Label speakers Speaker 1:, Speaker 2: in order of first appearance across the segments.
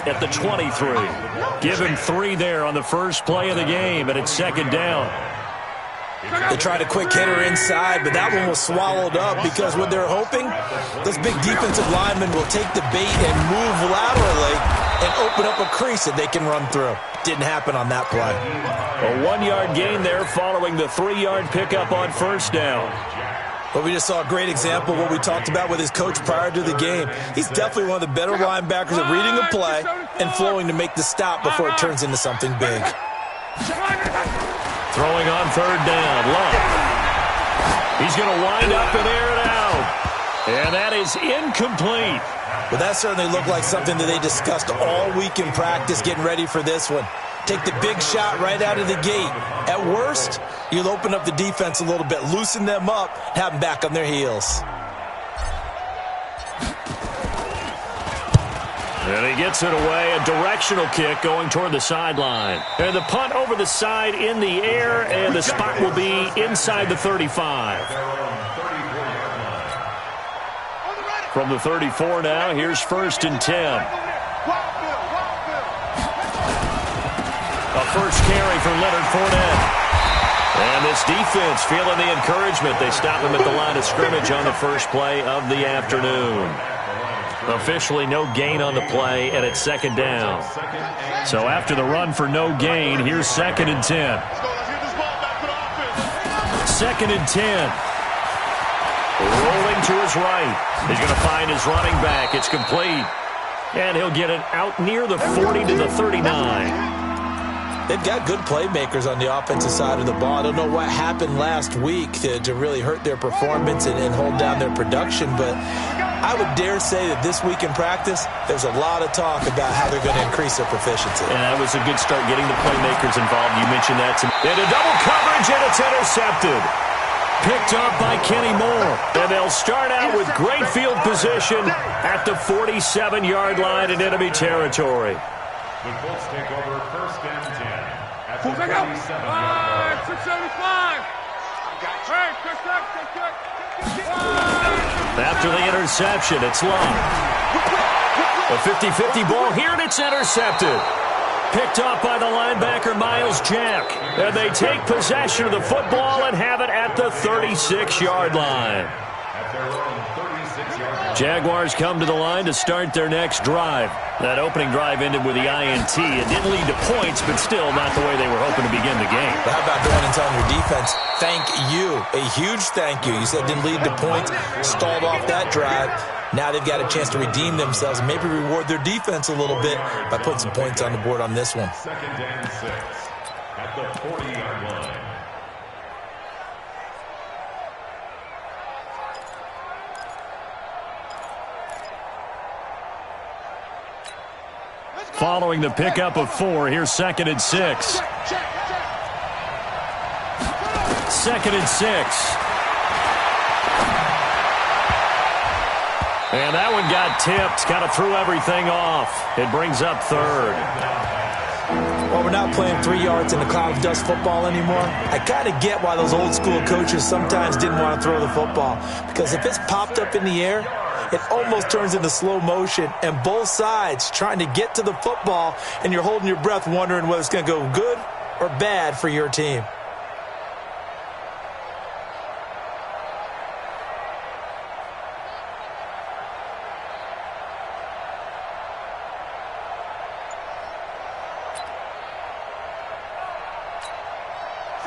Speaker 1: at the 23. Give him 3 there on the first play of the game, and it's second down.
Speaker 2: They tried a quick hitter inside, but that one was swallowed up because what they're hoping, this big defensive lineman will take the bait and move laterally and open up a crease that they can run through. Didn't happen on that play.
Speaker 1: A 1-yard gain there following the 3-yard pickup on first down.
Speaker 2: But we just saw a great example of what we talked about with his coach prior to the game. He's definitely one of the better linebackers at reading a play and flowing to make the stop before it turns into something big.
Speaker 1: Throwing on third down. Love. He's going to wind up and air it out. And that is incomplete.
Speaker 2: Well, that certainly looked like something that they discussed all week in practice getting ready for this one. Take the big shot right out of the gate. At worst, you'll open up the defense a little bit, loosen them up, have them back on their heels.
Speaker 1: And he gets it away, a directional kick going toward the sideline. And the punt over the side in the air, and the spot will be inside the 35. From the 34 now, here's first and 10. A first carry for Leonard Fournette. And this defense feeling the encouragement. They stop him at the line of scrimmage on the first play of the afternoon. Officially no gain on the play, and it's second down. So after the run for no gain, here's second and 10. Second and 10. Rolling to his right. He's going to find his running back. It's complete. And he'll get it out near the 40 to the 39.
Speaker 2: They've got good playmakers on the offensive side of the ball. I don't know what happened last week to really hurt their performance and hold down their production, but I would dare say that this week in practice, there's a lot of talk about how they're going to increase their proficiency.
Speaker 1: And that was a good start getting the playmakers involved. You mentioned that. And a double coverage, and it's intercepted. Picked up by Kenny Moore. And they'll start out with great field position at the 47-yard line in enemy territory.
Speaker 3: The Colts take over first and 10 at the 47-yard line.
Speaker 4: 675.
Speaker 1: After the interception, it's long. A 50-50 ball here, and it's intercepted. Picked up by the linebacker, Miles Jack. And they take possession of the football and have it at the 36-yard line. Jaguars come to the line to start their next drive. That opening drive ended with the INT. It didn't lead to points, but still not the way they were hoping to begin the game.
Speaker 2: But how about going and telling your defense, thank you, a huge thank you. You said it didn't lead to points, stalled off that drive. Now they've got a chance to redeem themselves and maybe reward their defense a little bit by putting some points on the board on this one.
Speaker 3: Second and 6 at the 40-yard line.
Speaker 1: Following the pickup of 4, here's second and 6. Second and 6. And that one got tipped, kind of threw everything off. It brings up third.
Speaker 2: Well, we're not playing 3 yards in a cloud of dust football anymore. I kind of get why those old school coaches sometimes didn't want to throw the football. Because if it's popped up in the air, it almost turns into slow motion, and both sides trying to get to the football, and you're holding your breath wondering whether it's going to go good or bad for your team.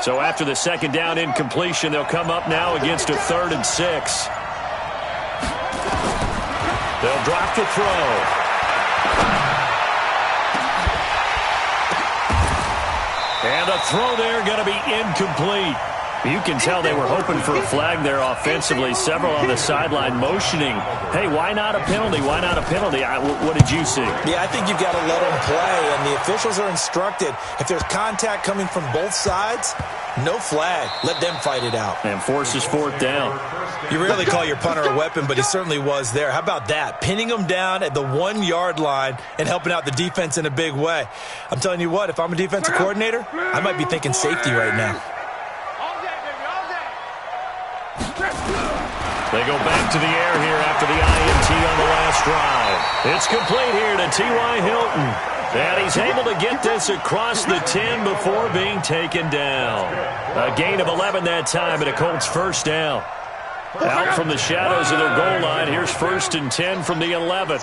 Speaker 1: So after the second down incompletion, they'll come up now against a 3rd and 6. They'll drop the throw. And a throw there going to be incomplete. You can tell they were hoping for a flag there offensively. Several on the sideline motioning, hey, why not a penalty? Why not a penalty? What did you see?
Speaker 2: Yeah, I think you've got to let them play, and the officials are instructed. If there's contact coming from both sides, no flag. Let them fight it out.
Speaker 1: And forces 4th down.
Speaker 2: You rarely call your punter a weapon, but he certainly was there. How about that? Pinning them down at the 1-yard line and helping out the defense in a big way. I'm telling you what, if I'm a defensive coordinator, I might be thinking safety right now.
Speaker 1: They go back to the air here after the INT on the last drive. It's complete here to T.Y. Hilton. And he's able to get this across the 10 before being taken down. A gain of 11 that time and a Colts first down. Out from the shadows of their goal line, here's 1st and 10 from the 11.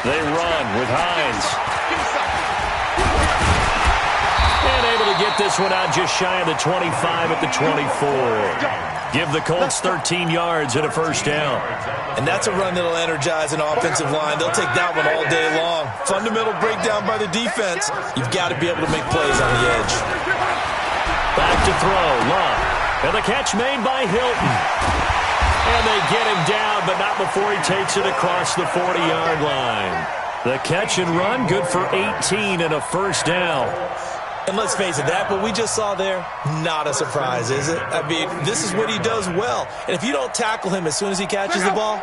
Speaker 1: They run with Hines. And able to get this one out just shy of the 25 at the 24. Give the Colts 13 yards and a first down.
Speaker 2: And that's a run that'll energize an offensive line. They'll take that one all day long. Fundamental breakdown by the defense. You've got to be able to make plays on the edge.
Speaker 1: Back to throw, Love. And the catch made by Hilton. And they get him down, but not before he takes it across the 40-yard line. The catch and run, good for 18 and a first down.
Speaker 2: And let's face it, that what we just saw there, not a surprise, is it? I mean, this is what he does well. And if you don't tackle him as soon as he catches the ball,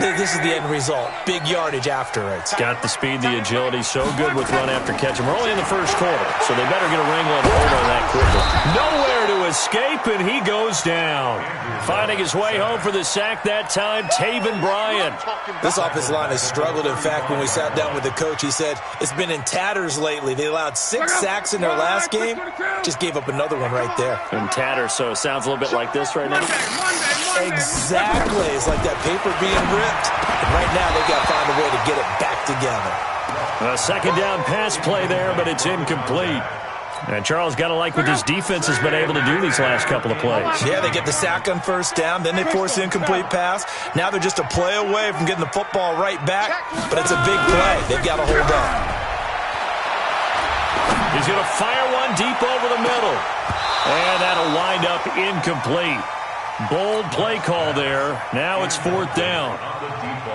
Speaker 2: this is the end result. Big yardage afterwards.
Speaker 1: Got the speed, the agility, so good with run after catch. And we're only in the first quarter, so they better get a wrangle and hold on that quickly. Nowhere to escape, and he goes down. Finding his way home for the sack that time, Taven Bryan.
Speaker 2: This offensive line has struggled. In fact, when we sat down with the coach, he said it's been in tatters lately. They allowed 6 sacks in their last game, just gave up another one right there.
Speaker 1: In tatters, so it sounds a little bit like this right now.
Speaker 2: Exactly. It's like that paper being ripped. And right now, they've got to find a way to get it back together.
Speaker 1: A second down pass play there, but it's incomplete. And Charles got to like what this defense has been able to do these last couple of plays.
Speaker 2: Yeah, they get the sack on first down, then they force the incomplete pass. Now they're just a play away from getting the football right back, but it's a big play. They've got to hold on.
Speaker 1: He's going to fire one deep over the middle. And that'll wind up incomplete. Bold play call there. Now it's 4th down.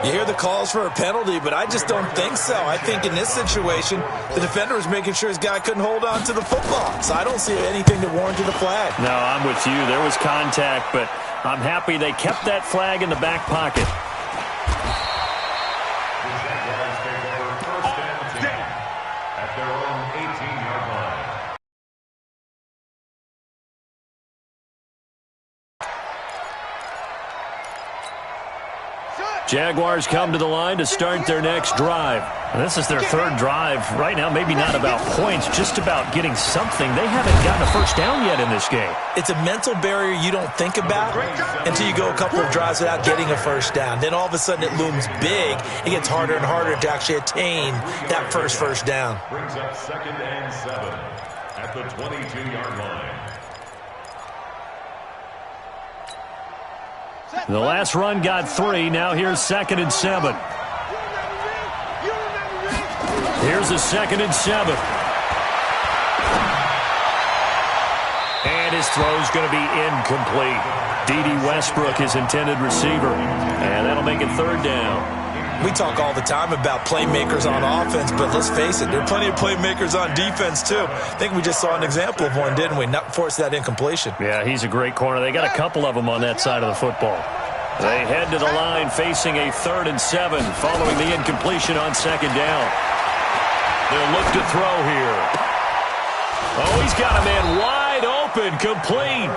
Speaker 2: You hear the calls for a penalty, but I just don't think so. I think in this situation, the defender was making sure his guy couldn't hold on to the football. So I don't see anything to warrant the flag.
Speaker 1: No, I'm with you. There was contact, but I'm happy they kept that flag in the back pocket. Jaguars come to the line to start their next drive. And this is their 3rd drive. Right now, maybe not about points, just about getting something. They haven't gotten a first down yet in this game.
Speaker 2: It's a mental barrier you don't think about until you go a couple of drives without getting a first down. Then all of a sudden it looms big. It gets harder and harder to actually attain that first down.
Speaker 3: Brings up 2nd and 7 at the 22-yard line.
Speaker 1: The last run got 3. Now here's 2nd and 7. Here's a 2nd and 7. And his throw's going to be incomplete. D.D. Westbrook, his intended receiver. And that'll make it 3rd down.
Speaker 2: We talk all the time about playmakers on offense, but let's face it, there are plenty of playmakers on defense, too. I think we just saw an example of one, didn't we? Not force that incompletion.
Speaker 1: Yeah, he's a great corner. They got a couple of them on that side of the football. They head to the line facing a 3rd and 7 following the incompletion on 2nd down. They'll look to throw here. Oh, he's got a man wide open, complete.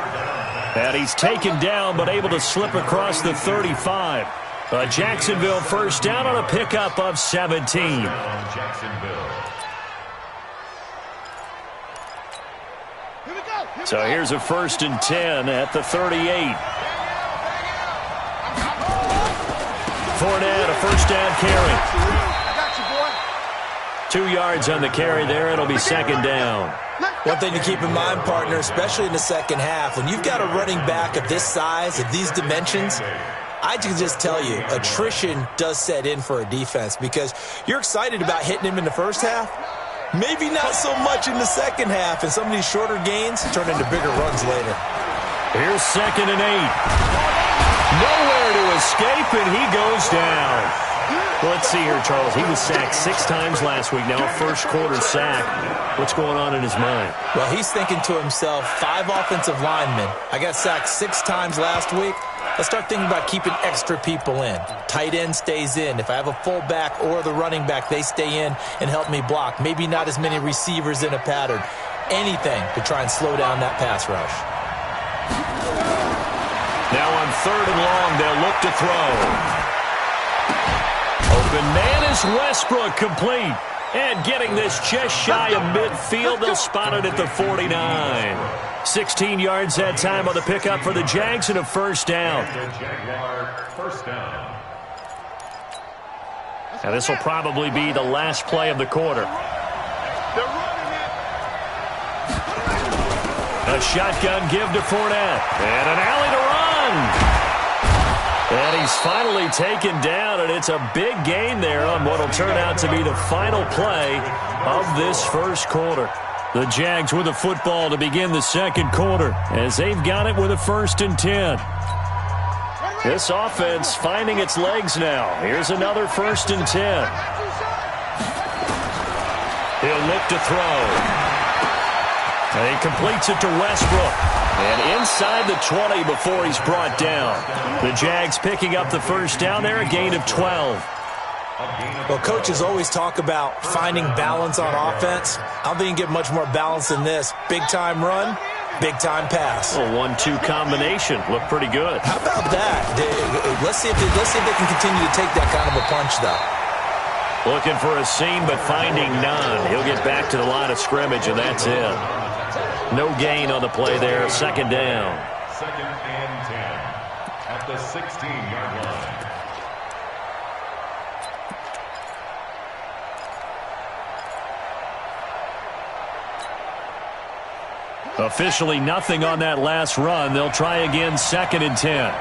Speaker 1: And he's taken down but able to slip across the 35. A Jacksonville first down on a pickup of 17. So here's a 1st and 10 at the 38. Fournette, a first down carry. 2 yards on the carry there. It'll be 2nd down.
Speaker 2: One thing to keep in mind, partner, especially in the second half, when you've got a running back of this size, of these dimensions, I can just tell you, attrition does set in for a defense because you're excited about hitting him in the first half. Maybe not so much in the second half, and some of these shorter gains turn into bigger runs later.
Speaker 1: Here's 2nd and 8. Nowhere to escape, and he goes down. Well, let's see here, Charles. He was sacked 6 times last week. Now a first-quarter sack. What's going on in his mind?
Speaker 2: Well, he's thinking to himself, 5 offensive linemen. I got sacked 6 times last week. Let's start thinking about keeping extra people in. Tight end stays in. If I have a fullback or the running back, they stay in and help me block. Maybe not as many receivers in a pattern. Anything to try and slow down that pass rush.
Speaker 1: Now on 3rd and long, they'll look to throw. Open man is Westbrook, complete. And getting this just shy of midfield, they'll spot it at the 49. 16 yards that time on the pickup for the Jags and a first down. Now this will probably be the last play of the quarter. A shotgun give to Fournette. And an alley to run. And he's finally taken down, and it's a big gain there on what will turn out to be the final play of this first quarter. The Jags with the football to begin the second quarter as they've got it with a 1st and 10. This offense finding its legs now. Here's another 1st and 10. He'll look to throw. And he completes it to Westbrook. And inside the 20 before he's brought down. The Jags picking up the first down there, a gain of 12.
Speaker 2: Well, coaches always talk about finding balance on offense. I don't think you get much more balance than this. Big-time run, big-time pass.
Speaker 1: A 1-2 combination. Looked pretty good.
Speaker 2: How about that? Let's see if they can continue to take that kind of a punch, though.
Speaker 1: Looking for a seam, but finding none. He'll get back to the line of scrimmage, and that's it. No gain on the play there. 2nd down.
Speaker 3: 2nd and 10 at the 16-yard line.
Speaker 1: Officially nothing on that last run. They'll try again, 2nd and 10.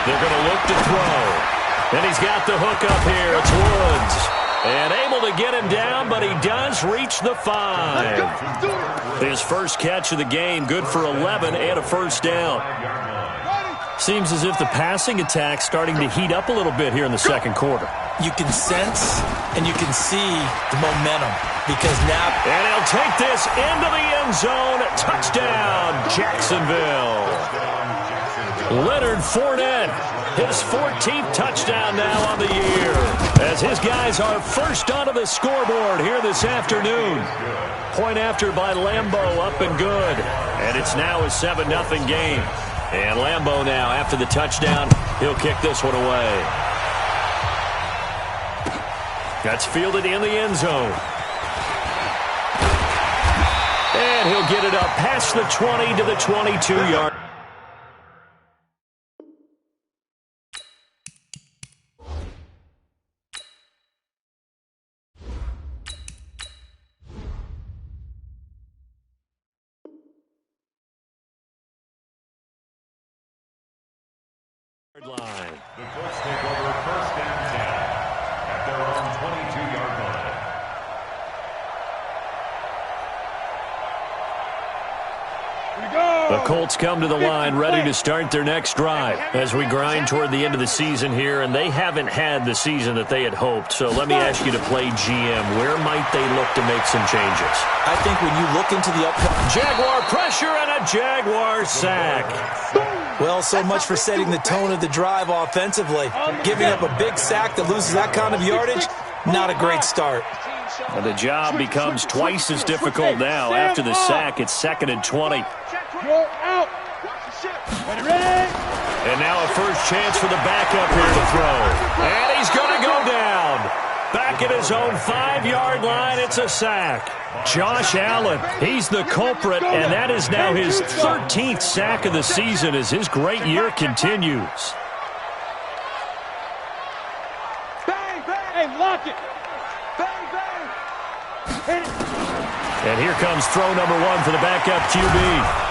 Speaker 1: They're going to look to throw. And he's got the hook up here. It's Woods. And able to get him down, but he does reach the 5. His first catch of the game, good for 11 and a first down. Seems as if the passing attack's starting to heat up a little bit here in the second quarter.
Speaker 2: You can sense and you can see the momentum because now...
Speaker 1: And he'll take this into the end zone. Touchdown, Jacksonville. Leonard Fournette, his 14th touchdown now on the year, as his guys are first onto the scoreboard here this afternoon. Point after by Lambeau, up and good. And it's now a 7-0 game. And Lambeau now, after the touchdown, he'll kick this one away. That's fielded in the end zone. And he'll get it up past the 20 to the 22-yard. Line.
Speaker 3: The Colts take over 1st and 10 at their own 22-yard line.
Speaker 1: The Colts come to the line ready to start their next drive as we grind toward the end of the season here, and they haven't had the season that they had hoped. So let me ask you to play GM. Where might they look to make some changes?
Speaker 2: I think when you look into the upcoming...
Speaker 1: Jaguar pressure and a Jaguar sack.
Speaker 2: Well, so much for setting the tone of the drive offensively. Giving up a big sack that loses that kind of yardage, not a great start.
Speaker 1: And the job becomes twice as difficult now. After the sack, it's 2nd and 20. And now a first chance for the backup here to throw. And he's going to go down. Back at his own 5-yard line, it's a sack. Josh Allen, he's the culprit, and that is now his 13th sack of the season as his great year continues.
Speaker 4: Bang, bang, hey, lock it. Bang, bang. Hit it.
Speaker 1: And here comes throw number 1 for the backup QB.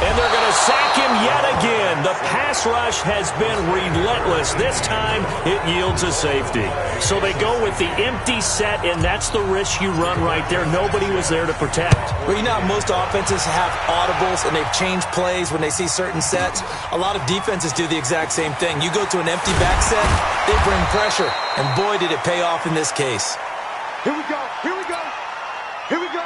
Speaker 1: And they're going to sack him yet again. The pass rush has been relentless. This time, it yields a safety. So they go with the empty set, and that's the risk you run right there. Nobody was there to protect.
Speaker 2: Well, you know how most offenses have audibles, and they've changed plays when they see certain sets. A lot of defenses do the exact same thing. You go to an empty back set, they bring pressure. And boy, did it pay off in this case.
Speaker 4: Here we go. Here we go. Here we go.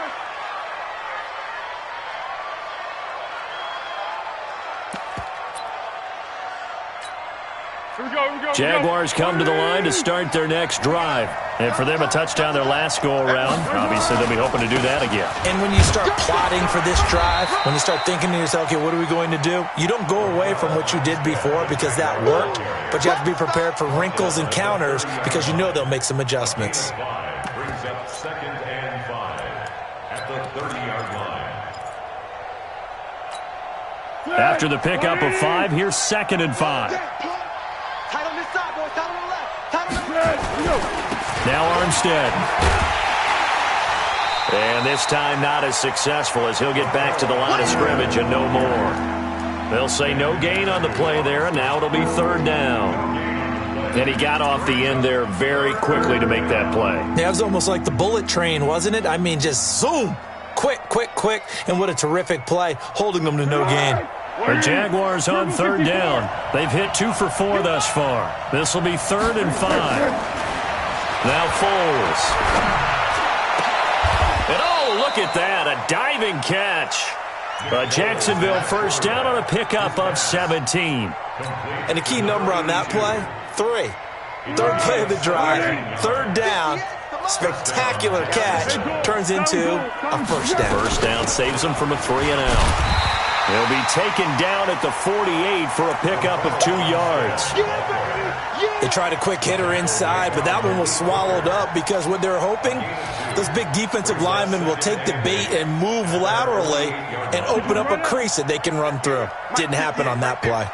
Speaker 1: Jaguars come to the line to start their next drive. And for them, a touchdown their last go-around. Obviously, they'll be hoping to do that again.
Speaker 2: And when you start plotting for this drive, when you start thinking to yourself, okay, what are we going to do? You don't go away from what you did before because that worked, but you have to be prepared for wrinkles and counters because you know they'll make some adjustments.
Speaker 3: Brings up 2nd and 5 at the 30-yard line.
Speaker 1: After the pickup of 5, here's 2nd and 5.
Speaker 4: Tight on this side, boys. Tight on the left. Tight on the left.
Speaker 1: Now Armstead. And this time not as successful as he'll get back to the line of scrimmage and no more. They'll say no gain on the play there, and now it'll be 3rd down. And he got off the end there very quickly to make that play.
Speaker 2: Yeah, it was almost like the bullet train, wasn't it? I mean, just zoom. Quick, quick, quick. And what a terrific play, holding them to no gain.
Speaker 1: The Jaguars on 3rd down. They've hit 2 for 4 thus far. This will be 3rd and 5. Now Foles. And oh, look at that, a diving catch. A Jacksonville first down on a pickup of 17.
Speaker 2: And a key number on that play, 3. 3rd play of the drive, 3rd down, spectacular catch, turns into a first down.
Speaker 1: First down saves him from a 3-and-out. He'll be taken down at the 48 for a pickup of 2 yards.
Speaker 2: They tried a quick hitter inside, but that one was swallowed up because what they're hoping, those big defensive linemen will take the bait and move laterally and open up a crease that they can run through. Didn't happen on that play.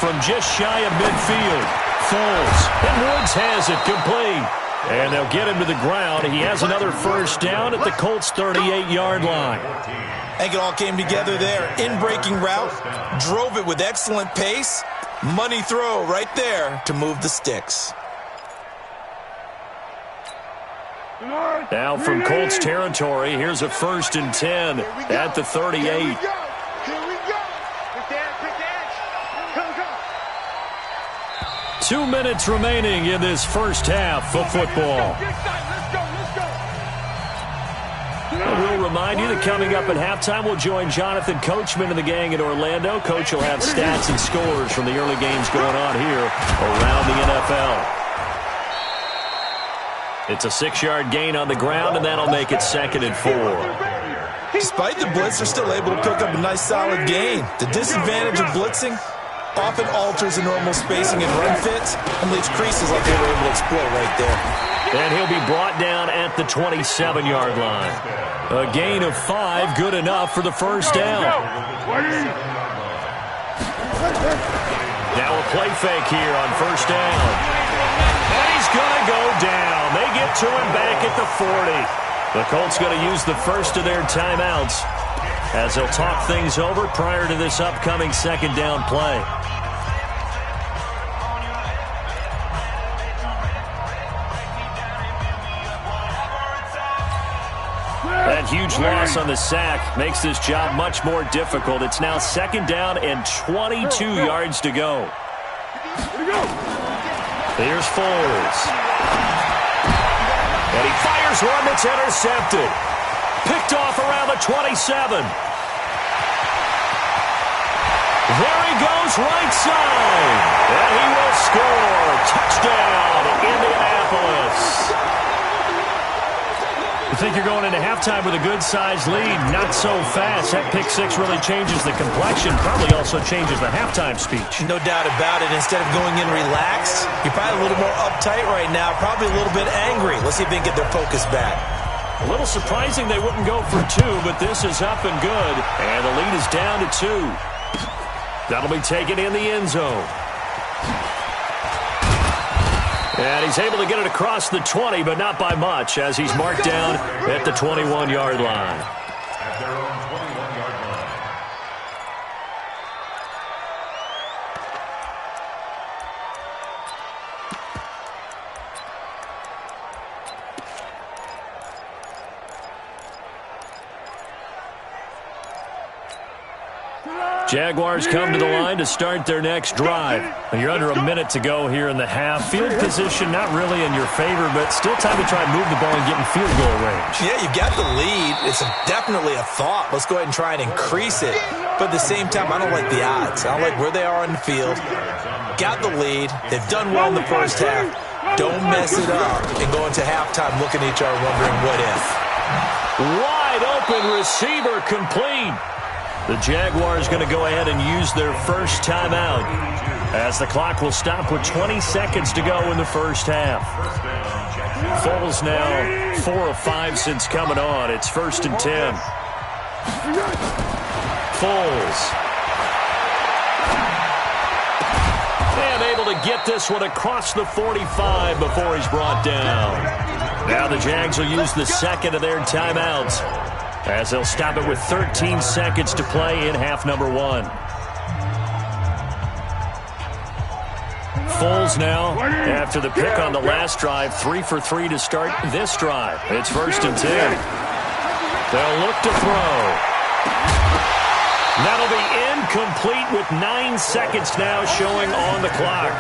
Speaker 1: From just shy of midfield, Foles, and Woods has it complete. And they'll get him to the ground. He has another first down at the Colts' 38-yard line.
Speaker 2: I think it all came together there. In-breaking route, drove it with excellent pace. Money throw right there to move the sticks.
Speaker 1: Now from Colts territory, here's a 1st and 10 at the 38.
Speaker 4: Here we go. Quick edge. Go.
Speaker 1: 2 minutes remaining in this first half of football. We'll remind you that coming up at halftime, we'll join Jonathan Coachman and the gang in Orlando. Coach will have stats and scores from the early games going on here around the NFL. It's a 6-yard gain on the ground, and that'll make it 2nd and 4.
Speaker 2: Despite the blitz, they're still able to pick up a nice solid gain. The disadvantage of blitzing often alters the normal spacing and run fits and leaves creases like they were able to exploit right there.
Speaker 1: And he'll be brought down at the 27-yard line. A gain of 5, good enough for the first down. Now a play fake here on first down. And he's going to go down. They get to him back at the 40. The Colts going to use the first of their timeouts as they'll talk things over prior to this upcoming 2nd down play. That huge loss on the sack makes this job much more difficult. It's now 2nd down and 22 yards to go. Here's Foles. And he fires one that's intercepted. Picked off around the 27. There he goes, right side. And he will score. Touchdown, Indianapolis. You think you're going into halftime with a good-sized lead. Not so fast. That pick 6 really changes the complexion. Probably also changes the halftime speech.
Speaker 2: No doubt about it. Instead of going in relaxed, you're probably a little more uptight right now. Probably a little bit angry. Let's see if they can get their focus back.
Speaker 1: A little surprising they wouldn't go for 2, but this is up and good. And the lead is down to 2. That'll be taken in the end zone. And he's able to get it across the 20, but not by much, as he's marked down at the 21-yard line.
Speaker 3: At their own 21-yard line.
Speaker 1: Jaguars come to the line to start their next drive. And you're under a minute to go here in the half. Field position not really in your favor, but still time to try and move the ball and get in field goal range.
Speaker 2: Yeah, you've got the lead. It's definitely a thought. Let's go ahead and try and increase it. But at the same time, I don't like the odds. I don't like where they are on the field. got the lead. They've done well in the first half. Don't mess it up and go into halftime looking at each other wondering what if.
Speaker 1: Wide open receiver complete. The Jaguars going to go ahead and use their first timeout as the clock will stop with 20 seconds to go in the first half. Foles now 4 of 5 since coming on. It's 1st and 10. Foles. And able to get this one across the 45 before he's brought down. Now the Jags will use the second of their timeouts as they'll stop it with 13 seconds to play in half number 1. Foles now, after the pick on the last drive, 3 for 3 to start this drive. It's 1st and 10. They'll look to throw. That'll be incomplete with 9 seconds now showing on the clock.